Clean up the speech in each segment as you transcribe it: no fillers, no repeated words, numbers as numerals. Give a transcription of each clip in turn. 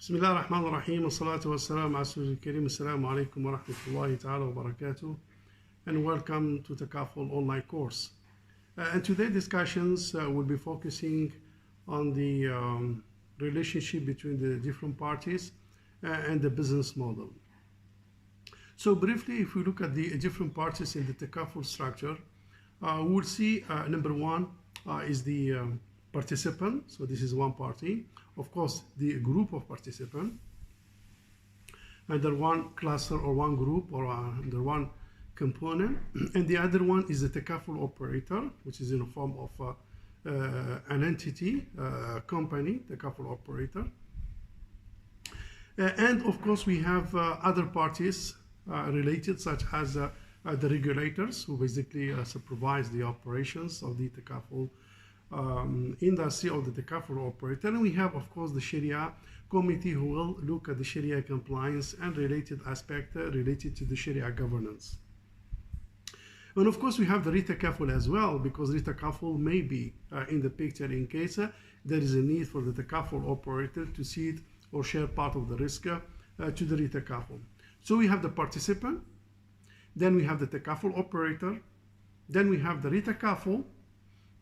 بسم الله الرحمن الرحيم والصلاة والسلام على رسول الكريم. السلام عليكم ورحمة الله تعالى وبركاته, and welcome to Takaful online course. And today's discussions will be focusing on the relationship between the different parties and the business model. So briefly, if we look at the different parties in the Takaful structure, we'll see number one is the participant. So this is one party. Of course, the group of participants under one cluster or one group or under one component, and the other one is the Takaful operator, which is in the form of an entity, company, Takaful operator. And of course, we have other parties related, such as the regulators, who basically supervise the operations of the Takaful industry or the Takaful operator. And we have, of course, the Sharia committee, who will look at the Sharia compliance and related aspects related to the Sharia governance. And of course, we have the Takaful as well, because Takaful may be in the picture in case there is a need for the Takaful operator to cede or share part of the risk to the Takaful. So we have the participant, then we have the Takaful operator, then we have the Takaful,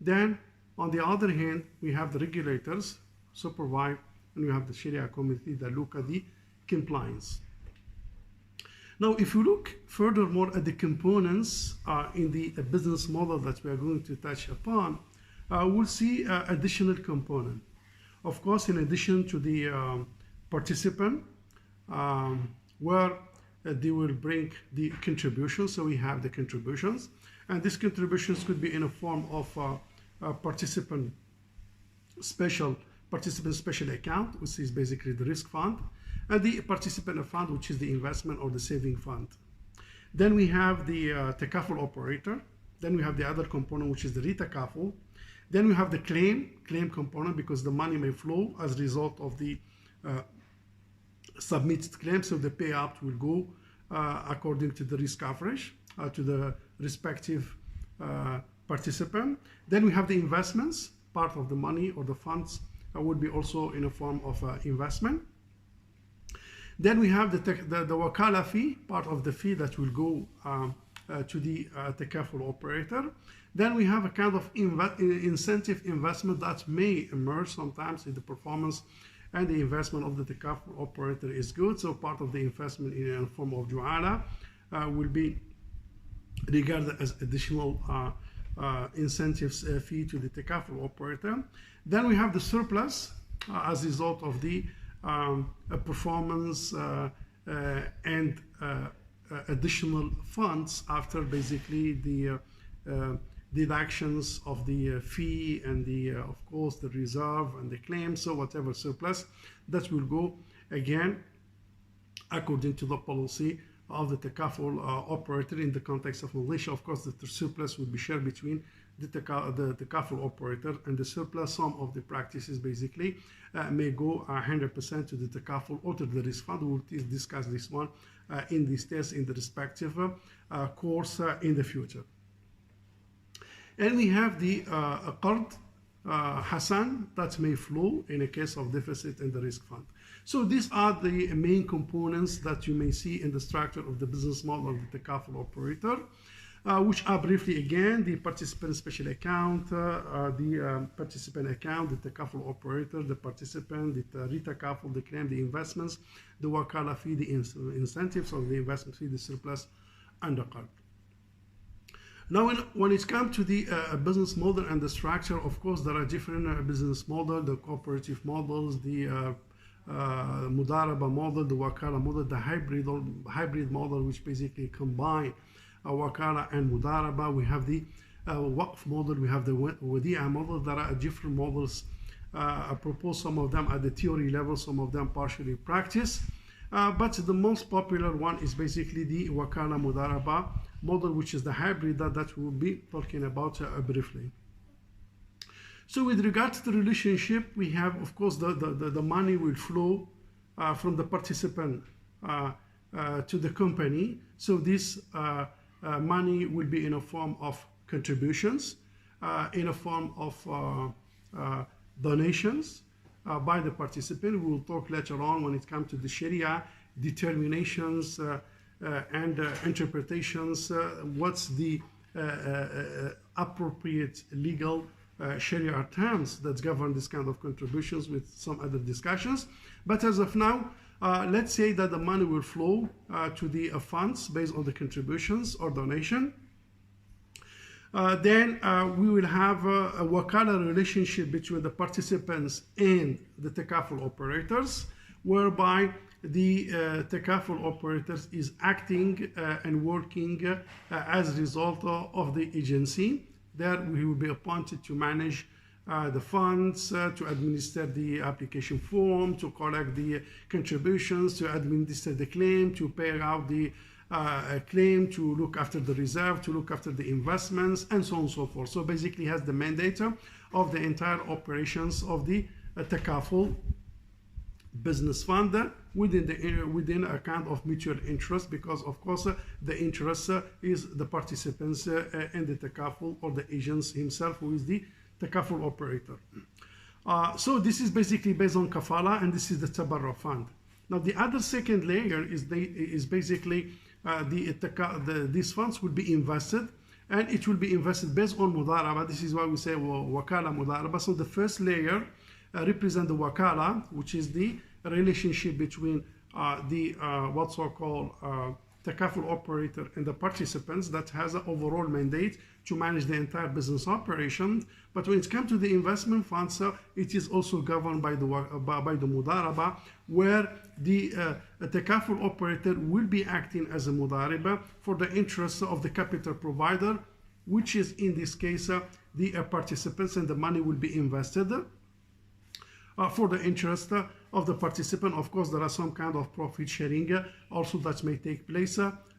then on the other hand, we have the regulators supervise, and we have the Sharia committee that look at the compliance. Now, if you look furthermore at the components in the business model that we are going to touch upon, we'll see additional component. Of course, in addition to the participant, where they will bring the contributions. So we have the contributions, and these contributions could be in a form of participant special account, which is basically the risk fund, and the participant fund, which is the investment or the saving fund. Then we have the Takaful operator. Then we have the other component, which is the Takaful. Then we have the claim component, because the money may flow as a result of the submitted claim, so the payout will go according to the risk coverage to the respective participant. Then we have the investments. Part of the money or the funds would be also in a form of investment. Then we have the wakala fee, part of the fee that will go to the Takaful operator. Then we have a kind of incentive investment that may emerge sometimes if the performance and the investment of the Takaful operator is good. So part of the investment in a form of ju'ala will be regarded as additional incentives fee to the Takaful operator. Then we have the surplus as a result of the performance and additional funds after basically the deductions of the fee and the of course the reserve and the claim. So whatever surplus that will go again according to the policy of the Takaful operator in the context of Malaysia. Of course, the surplus will be shared between the Takaful operator, and the surplus, some of the practices basically may go 100% to the Takaful or to the risk fund. We will discuss this one in this test in the respective course in the future. And we have the Qard Hasan that may flow in a case of deficit in the risk fund. So these are the main components that you may see in the structure of the business model of the Takaful operator, which are briefly again the participant special account, the participant account, the Takaful operator, the participant, the Takaful, the claim, the investments, the wakala fee, the incentives of the investment fee, the surplus, and the Qard. Now, when it comes to the business model and the structure, of course, there are different business models, the cooperative models, the Mudaraba model, the Wakala model, the hybrid model, which basically combine Wakala and Mudaraba. We have the Waqf model, we have the Wadi'a model. There are different models. I propose some of them at the theory level, some of them partially practice. But the most popular one is basically the Wakala Mudaraba model, which is the hybrid that we'll be talking about briefly. So with regard to the relationship, we have, of course, the money will flow from the participant to the company. So this money will be in a form of contributions, in a form of donations, by the participant. We will talk later on when it comes to the Sharia determinations and interpretations. What's the appropriate legal Sharia terms that govern this kind of contributions, with some other discussions. But as of now, let's say that the money will flow to the funds based on the contributions or donation. Then we will have a wakala relationship between the participants and the Takaful operators, whereby the Takaful operators is acting and working as a result of the agency. There we will be appointed to manage the funds, to administer the application form, to collect the contributions, to administer the claim, to pay out the claim, to look after the reserve, to look after the investments, and so on and so forth. So basically has the mandate of the entire operations of the Takaful business fund within a kind of mutual interest, because of course the interest is the participants and the Takaful, or the agents himself, who is the Takaful operator. So this is basically based on kafala, and this is the tabarra fund. Now the other second layer is basically these funds will be invested, and it will be invested based on mudaraba. This is why we say wakala mudaraba. So the first layer represent the wakala, which is the relationship between the what's called Takaful operator and the participants, that has an overall mandate to manage the entire business operation. But when it comes to the investment funds, it is also governed by the mudaraba, where the Takaful operator will be acting as a mudaraba for the interests of the capital provider, which is in this case the participants, and the money will be invested for the interest of the participant. Of course, there are some kind of profit sharing also that may take place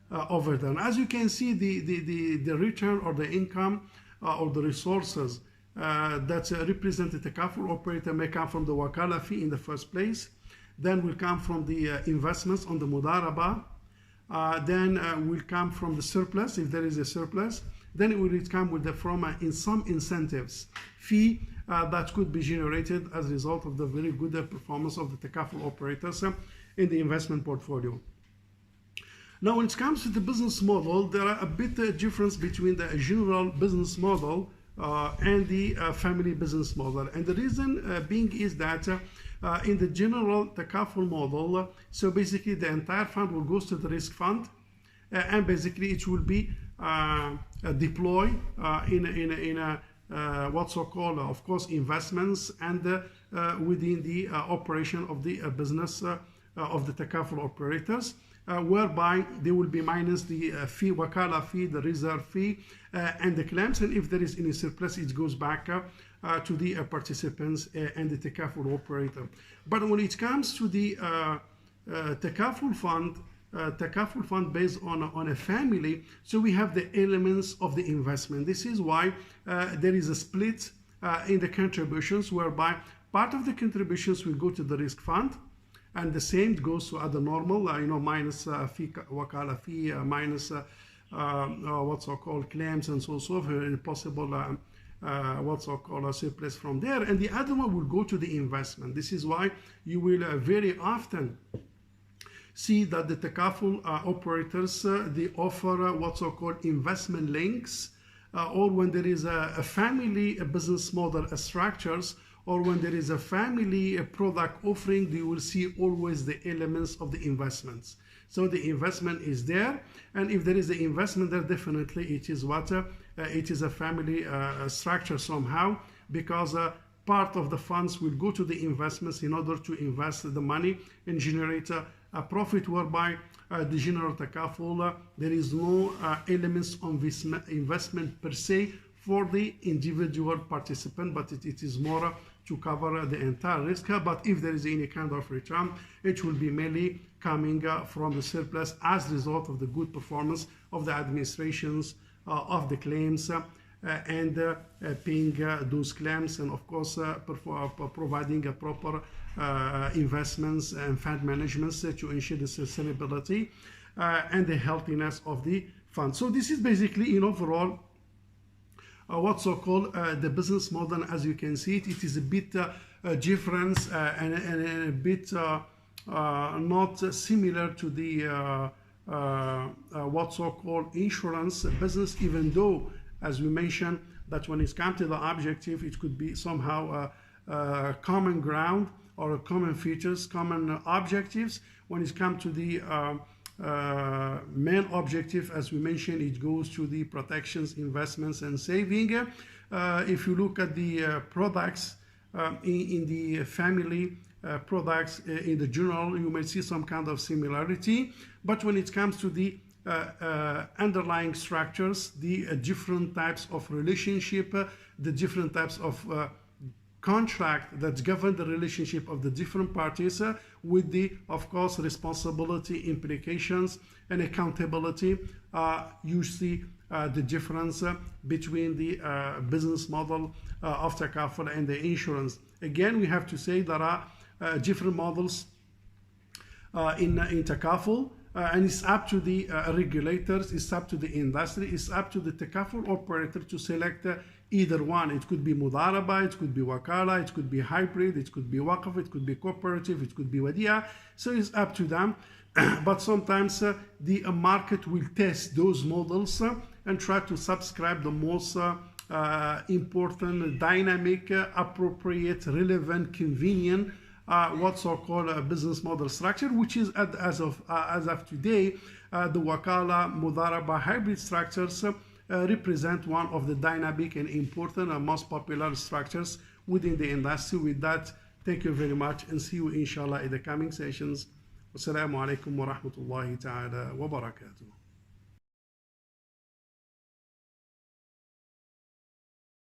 over there. And as you can see, the return or the income or the resources that represent the Takaful operator may come from the wakala fee in the first place, then will come from the investments on the mudaraba, then will come from the surplus, if there is a surplus, then it will come from some incentives fee that could be generated as a result of the very good performance of the Takaful operators in the investment portfolio. Now, when it comes to the business model, there are a bit difference between the general business model and the family business model. And the reason being is that in the general Takaful model, so basically the entire fund will go to the risk fund, and basically it will be deployed in a what's called, of course, investments, and within the operation of the business of the Takaful operators, whereby they will be minus the fee, wakala fee, the reserve fee, and the claims. And if there is any surplus, it goes back to the participants and the Takaful operator. But when it comes to the Takaful fund based on a family, so we have the elements of the investment. This is why there is a split in the contributions, whereby part of the contributions will go to the risk fund, and the same goes to other normal, minus fee, wakala fee, minus what's called claims, and so forth, possible what's called a surplus from there, and the other one will go to the investment. This is why you will very often see that the Takaful operators, they offer what's called investment links, or when there is a family business model structures, or when there is a family product offering, you will see always the elements of the investments. So the investment is there, and if there is the investment there, definitely it is it is a family structure somehow, because part of the funds will go to the investments in order to invest the money and generate a profit, whereby the general Takaful, there is no elements of investment per se for the individual participant, but it is more to cover the entire risk. But if there is any kind of return, it will be mainly coming from the surplus as a result of the good performance of the administrations of the claims, and paying those claims, and of course providing a proper investments and fund management to ensure the sustainability and the healthiness of the fund. So this is basically in overall what's so-called the business model. As you can see, it is a bit different and a bit not similar to the what's so-called insurance business, even though, as we mentioned, that when it comes to the objective, it could be somehow common ground or common features, common objectives. When it comes to the main objective, as we mentioned, it goes to the protections, investments, and saving. If you look at the products in the family products in the general, you may see some kind of similarity. But when it comes to the underlying structures, the different types of relationship, the different types of contract that govern the relationship of the different parties with the, of course, responsibility, implications, and accountability, you see the difference between the business model of Takaful and the insurance. Again, we have to say there are different models in Takaful. And it's up to the regulators, it's up to the industry, it's up to the Takaful operator to select either one. It could be Mudaraba, it could be Wakala, it could be hybrid, it could be Waqf, it could be cooperative, it could be Wadia. So it's up to them. But sometimes the market will test those models and try to subscribe the most important, dynamic, appropriate, relevant, convenient what's so-called a business model structure, which is as of today, the Wakala, Mudaraba hybrid structures represent one of the dynamic and important and most popular structures within the industry. With that, thank you very much and see you inshallah in the coming sessions. Wassalamu alaikum wa rahmatullahi ta'ala wa barakatuh.